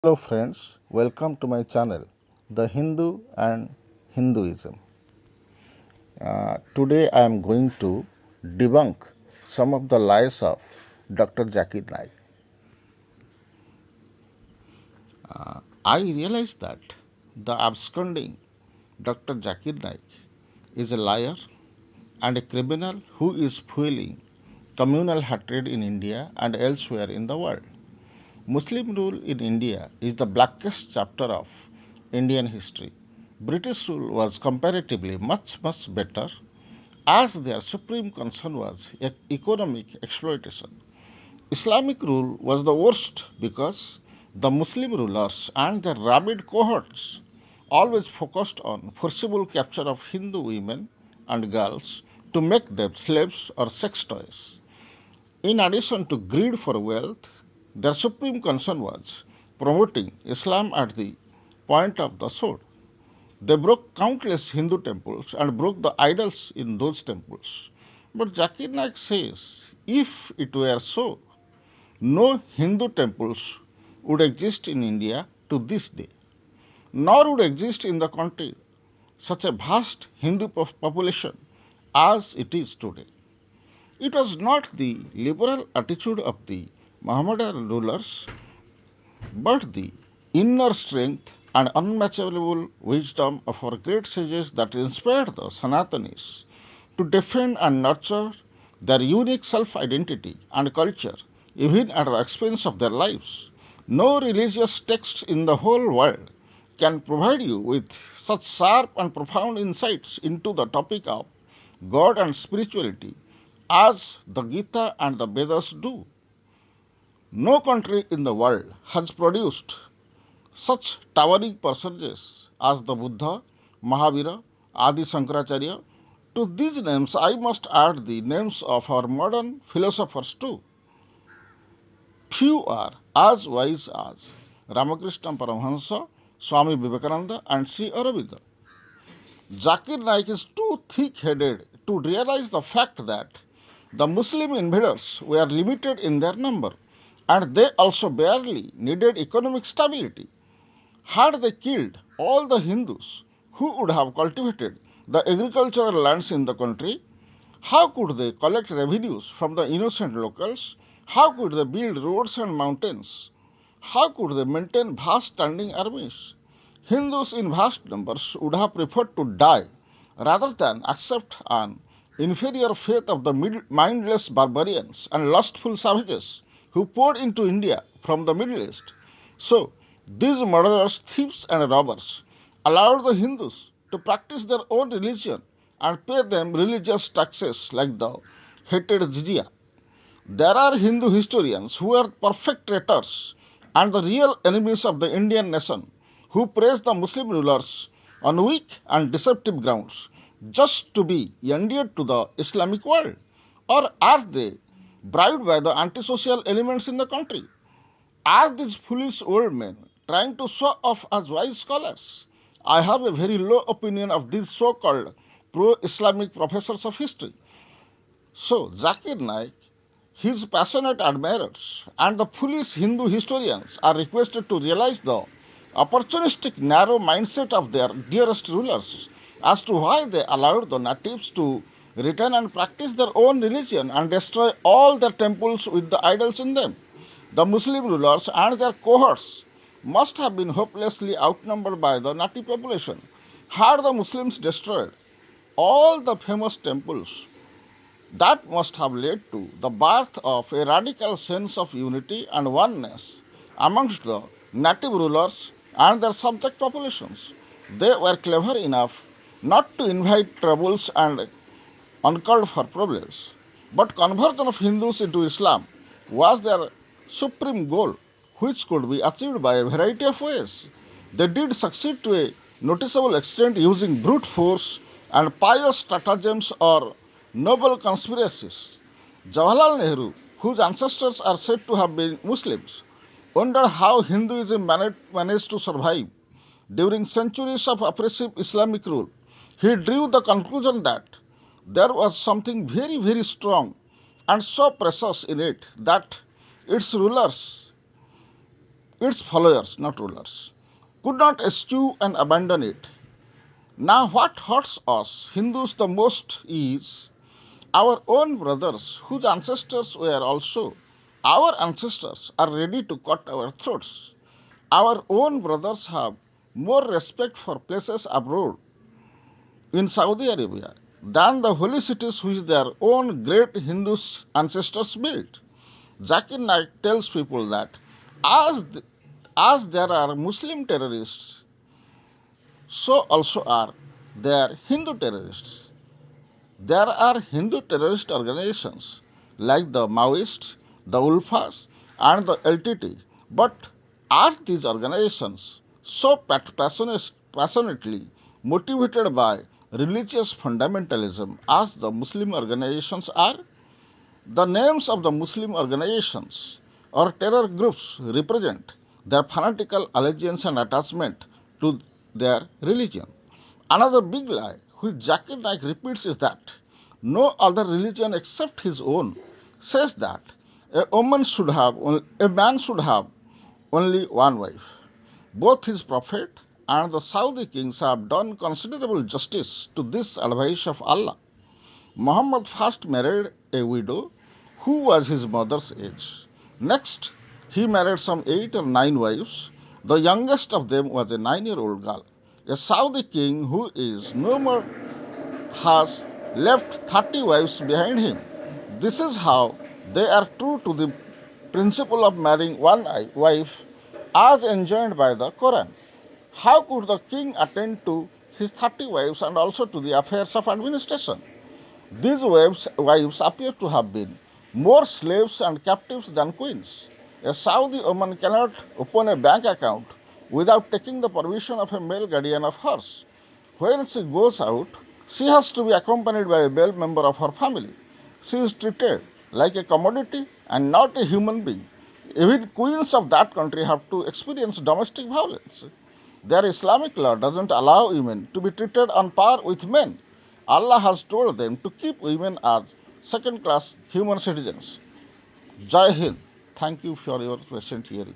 Hello friends, welcome to my channel, The Hindu and Hinduism. Today I am going to debunk some of the lies of Dr. Zakir Naik. I realize that the absconding Dr. Zakir Naik is a liar and a criminal who is fueling communal hatred in India and elsewhere in the world. Muslim rule in India is the blackest chapter of Indian history. British rule was comparatively much better as their supreme concern was economic exploitation. Islamic rule was the worst because the Muslim rulers and their rabid cohorts always focused on forcible capture of Hindu women and girls to make them slaves or sex toys. In addition to greed for wealth, their supreme concern was promoting Islam at the point of the sword. They broke countless Hindu temples and broke the idols in those temples. But Zakir Naik says if it were so, no Hindu temples would exist in India to this day, nor would exist in the country such a vast Hindu population as it is today. It was not the liberal attitude of the Mohammedan rulers, but the inner strength and unmatchable wisdom of our great sages that inspired the Sanatanis to defend and nurture their unique self identity and culture, even at the expense of their lives. No religious text in the whole world can provide you with such sharp and profound insights into the topic of God and spirituality as the Gita and the Vedas do. No country in the world has produced such towering personages as the Buddha, Mahavira, Adi Shankaracharya. To these names, I must add the names of our modern philosophers too. Few are as wise as Ramakrishna Paramahansa, Swami Vivekananda, and Sri Aurobindo. Zakir Naik is too thick headed to realize the fact that the Muslim invaders were limited in their number and they also barely needed economic stability. Had they killed all the Hindus who would have cultivated the agricultural lands in the country, how could they collect revenues from the innocent locals? How could they build roads and mountains? How could they maintain vast standing armies? Hindus in vast numbers would have preferred to die rather than accept an inferior faith of the mindless barbarians and lustful savages who poured into India from the Middle East. So, these murderers, thieves, and robbers allowed the Hindus to practice their own religion and pay them religious taxes like the hated jizya. There are Hindu historians who are perfect traitors and the real enemies of the Indian nation who praise the Muslim rulers on weak and deceptive grounds just to be endeared to the Islamic world? Or are they bribed by the antisocial elements in the country? Are these foolish old men trying to show off as wise scholars? I have a very low opinion of these so called pro Islamic professors of history. So, Zakir Naik, his passionate admirers, and the foolish Hindu historians are requested to realize the opportunistic, narrow mindset of their dearest rulers as to why they allowed the natives to return and practice their own religion and destroy all their temples with the idols in them. The Muslim rulers and their cohorts must have been hopelessly outnumbered by the native population. Had the Muslims destroyed all the famous temples, that must have led to the birth of a radical sense of unity and oneness amongst the native rulers and their subject populations. They were clever enough not to invite troubles and uncalled for problems. But conversion of Hindus into Islam was their supreme goal, which could be achieved by a variety of ways. They did succeed to a noticeable extent using brute force and pious stratagems or noble conspiracies. Jawaharlal Nehru, whose ancestors are said to have been Muslims, wondered how Hinduism managed to survive during centuries of oppressive Islamic rule. He drew the conclusion that there was something very strong and so precious in it that its rulers its followers, not rulers, could not eschew and abandon it. Now, what hurts us Hindus the most is our own brothers, whose ancestors were also our ancestors, are ready to cut our throats. Our own brothers have more respect for places abroad in Saudi Arabia than the holy cities which their own great Hindu ancestors built. Zakir Naik tells people that as, as there are Muslim terrorists, so also are there Hindu terrorists. There are Hindu terrorist organizations like the Maoists, the Ulfas, and the LTT. But are these organizations so passionately motivated by religious fundamentalism as the Muslim organizations are? The names of the Muslim organizations or terror groups represent their fanatical allegiance and attachment to their religion. Another big lie which Zakir Naik repeats is that no other religion except his own says that a man should have only one wife. Both his prophet and the Saudi kings have done considerable justice to this advice of Allah. Muhammad first married a widow who was his mother's age. Next, he married some 8 or 9 wives. The youngest of them was a 9-year-old girl. A Saudi king who is no more has left 30 wives behind him. This is how they are true to the principle of marrying one wife as enjoined by the Quran. How could the king attend to his 30 wives and also to the affairs of administration? These wives appear to have been more slaves and captives than queens. A Saudi woman cannot open a bank account without taking the permission of a male guardian of hers. When she goes out, she has to be accompanied by a male member of her family. She is treated like a commodity and not a human being. Even queens of that country have to experience domestic violence. Their Islamic law doesn't allow women to be treated on par with men. Allah has told them to keep women as second class human citizens. Jai Hind. Thank you for your patient hearing.